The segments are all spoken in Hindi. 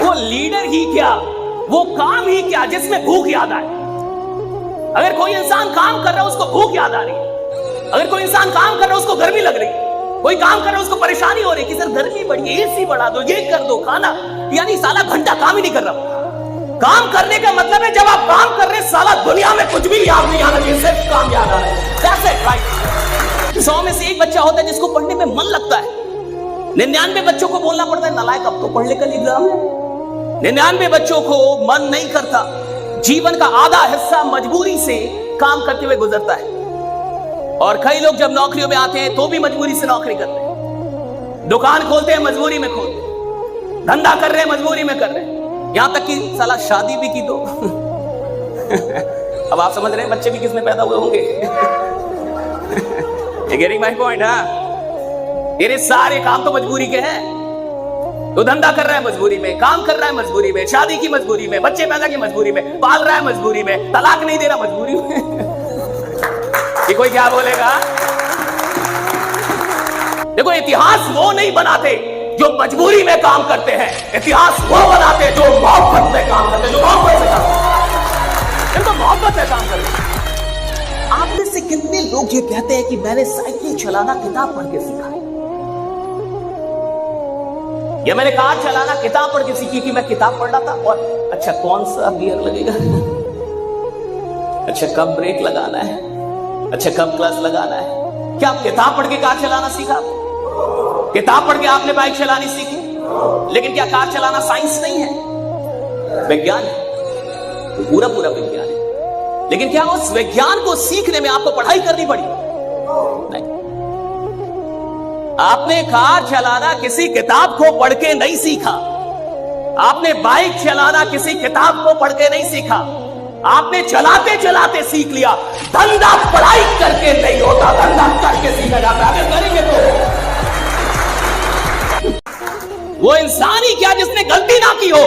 वो लीडर ही क्या, वो काम ही क्या जिसमें भूख याद आए। अगर कोई इंसान काम कर रहा है उसको भूख याद आ रही है, अगर कोई इंसान काम कर रहा है उसको गर्मी लग रही है, कोई काम कर रहा है उसको परेशानी हो रही है कि सर गर्मी बढ़ी है, एसी बढ़ा दो, ये कर दो, खाना, यानी साला घंटा काम ही नहीं कर रहा। काम करने का मतलब है जब आप काम कर रहे हैं साला दुनिया में कुछ भी याद नहीं आना चाहिए, सिर्फ काम याद आ रहा है। That's it, right? 100 में से एक बच्चा होता है जिसको पढ़ने में मन लगता है। 99 बच्चों को बोलना पड़ता है नालायक अब तो पढ़ ले, कल एग्जाम है। 99 बच्चों को मन नहीं करता। जीवन का आधा हिस्सा मजबूरी से काम करते हुए गुजरता है। और कई लोग जब नौकरियों में आते हैं तो भी मजबूरी से नौकरी करते हैं, दुकान खोलते हैं मजबूरी में खोलते हैं, धंधा कर रहे हैं मजबूरी में कर रहे हैं, यहां तक कि साला शादी भी की तो अब आप समझ रहे हैं बच्चे भी किसमें पैदा हुए होंगे। Getting my point? हाँ, ये सारे काम तो मजबूरी के हैं। तो धंधा कर रहा है मजबूरी में, काम कर रहा है मजबूरी में, शादी की मजबूरी में, बच्चे पैदा की मजबूरी में, पाल रहा है मजबूरी में, तलाक नहीं दे रहा मजबूरी में। कि कोई क्या बोलेगा? देखो, इतिहास वो नहीं बनाते जो मजबूरी में काम करते हैं, इतिहास वो बनाते जो मोहब्बत में काम करते हैं, जो मोहब्बत से काम करते हैं, इनको मोहब्बत से काम करते हैं। आप में से कितने लोग ये कहते हैं कि मैंने साइकिल चलाना किताब पढ़ के सीखा, या मैंने कार चलाना किताब पढ़ के सीखी कि मैं किताब पढ़ रहा था और अच्छा कौन सा गियर लगेगा, अच्छा कब ब्रेक लगाना है, अच्छा कब क्लच लगाना है। क्या आप किताब पढ़ के कार चलाना सीखा? किताब पढ़ के आपने बाइक चलानी सीखी, लेकिन क्या कार चलाना साइंस नहीं है? विज्ञान है, तो पूरा पूरा विज्ञान है। लेकिन क्या उस विज्ञान को सीखने में आपको पढ़ाई करनी पड़ी? नहीं। आपने कार चलाना किसी किताब को पढ़ के नहीं सीखा, आपने बाइक चलाना किसी किताब को पढ़ के नहीं सीखा, आपने चलाते चलाते सीख लिया। धंधा पढ़ाई करके नहीं होता, धंधा करके सीखा जाता है। अगर करेंगे तो वो इंसान ही क्या जिसने गलती ना की हो।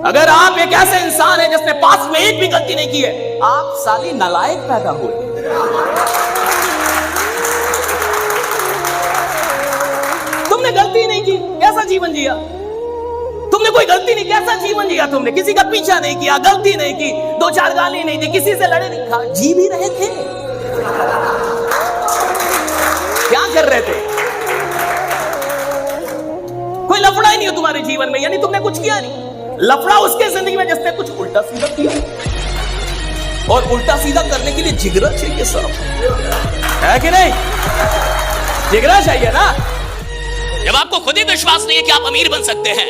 अगर आप एक ऐसे इंसान है जिसने पास में एक भी गलती नहीं की है, आप साली नालायक पैदा हुए। तुमने गलती नहीं की, कैसा जीवन जिया? तुमने कोई गलती नहीं, कैसा जीवन जिया? तुमने किसी का पीछा नहीं किया, गलती नहीं की, 2-4 गाली नहीं दी, किसी से लड़े नहीं, खा जी भी रहे थे। क्या कर रहे थे? कोई लफड़ा ही नहीं हो तुम्हारे जीवन में, यानी तुमने कुछ किया नहीं। लफड़ा उसके जिंदगी में जिसने कुछ उल्टा सीधा किया, और उल्टा सीधा करने के लिए जिगरा चाहिए साहब, है कि नहीं? जिगरा चाहिए ना। जब आपको खुद ही विश्वास नहीं है कि आप अमीर बन सकते हैं,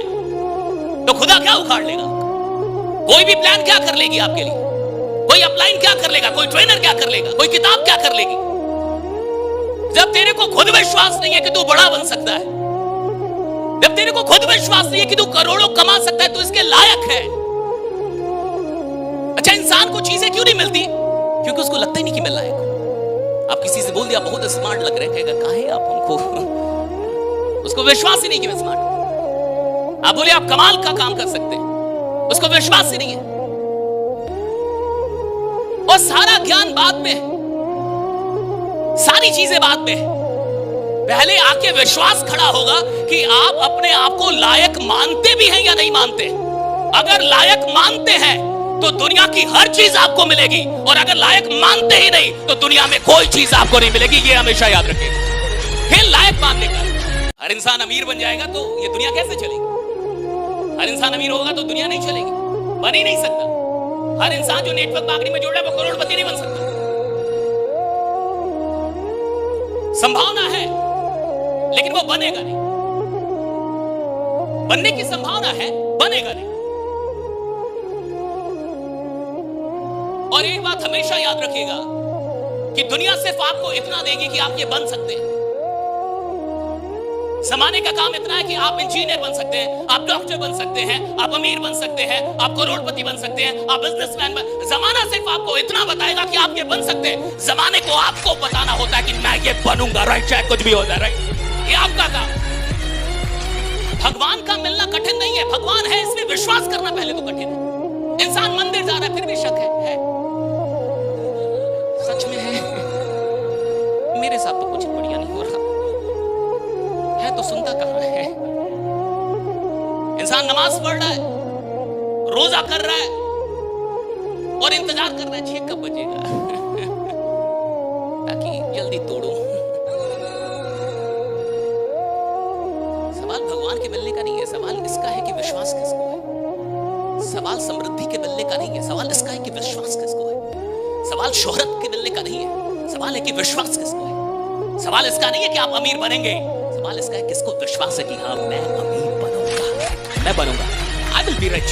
तो खुदा क्या उखाड़ लेगा? कोई भी प्लान क्या कर लेगी आपके लिए? कोई अपलाइन क्या कर लेगा? कोई ट्रेनर क्या कर लेगा? कोई किताब क्या कर लेगी? जब तेरे को खुद विश्वास नहीं है कि तू बड़ा बन सकता है, जब तेरे को खुद विश्वास नहीं है कि तू करोड़ों कमा सकता है, तो इसके लायक है। अच्छा, इंसान को चीजें क्यों नहीं मिलती? क्योंकि उसको लगता ही नहीं कि मैं लायक हूं। आप किसी से बोल दिया बहुत स्मार्ट लग रहे हैं, कहेगा काहे आप हमको, उसको विश्वास ही नहीं कि मैं स्मार्ट हूं। आप बोले आप कमाल का काम कर सकते हैं, उसको विश्वास ही नहीं है। और सारा ज्ञान बाद में, सारी चीजें बाद में, पहले आके विश्वास खड़ा होगा कि आप अपने आप को लायक मानते भी हैं या नहीं मानते। अगर लायक मानते हैं तो दुनिया की हर चीज आपको मिलेगी, और अगर लायक मानते ही नहीं तो दुनिया में कोई चीज आपको नहीं मिलेगी। ये हमेशा याद रखिएगा। फिर लायक मानने का, हर इंसान अमीर बन जाएगा तो ये दुनिया कैसे चलेगी? हर इंसान अमीर होगा तो दुनिया नहीं चलेगी, बन ही नहीं सकता। हर इंसान जो नेटवर्क मार्केटिंग में जुड़ रहा है वो करोड़पति नहीं बन सकता। संभावना है लेकिन वो बनेगा नहीं। बनने की संभावना है, बनेगा नहीं। और एक बात हमेशा याद रखिएगा कि दुनिया सिर्फ आपको इतना देगी कि आप ये बन सकते हैं। जमाने का काम इतना है कि आप इंजीनियर बन सकते हैं, आप डॉक्टर बन सकते हैं, आप अमीर बन सकते हैं, आप करोड़पति बन सकते हैं, आप बिजनेसमैन बन। जमाना सिर्फ आपको इतना बताएगा कि आप ये बन सकते हैं। जमाने को आपको बताना होता है कि मैं ये बनूंगा, राइट? चाहे कुछ भी हो जाए, राइट? ये आपका काम। भगवान का मिलना कठिन नहीं है, भगवान है इसमें विश्वास करना पहले तो कठिन है। इंसान मंदिर जा रहा है फिर भी शक है। सच में है, मेरे साथ तो कुछ बढ़िया नहीं हो रहा है, तो सुनता कहां है? इंसान नमाज पढ़ रहा है, रोजा कर रहा है और इंतजार कर रहा है 6 कब बजेगा ताकि जल्दी तोड़ूं। सवाल भगवान के मिलने का नहीं है, सवाल इसका है कि विश्वास किसको है। सवाल समृद्धि के मिलने का नहीं है, सवाल इसका है कि विश्वास किसको है। सवाल शोहरत के मिलने का नहीं है, सवाल है कि विश्वास किसको है। सवाल इसका नहीं है कि आप अमीर बनेंगे, सवाल इसका है किसको विश्वास है कि हाँ मैं अमीर बनूंगा, मैं बनूंगा, आई विल बी रिच।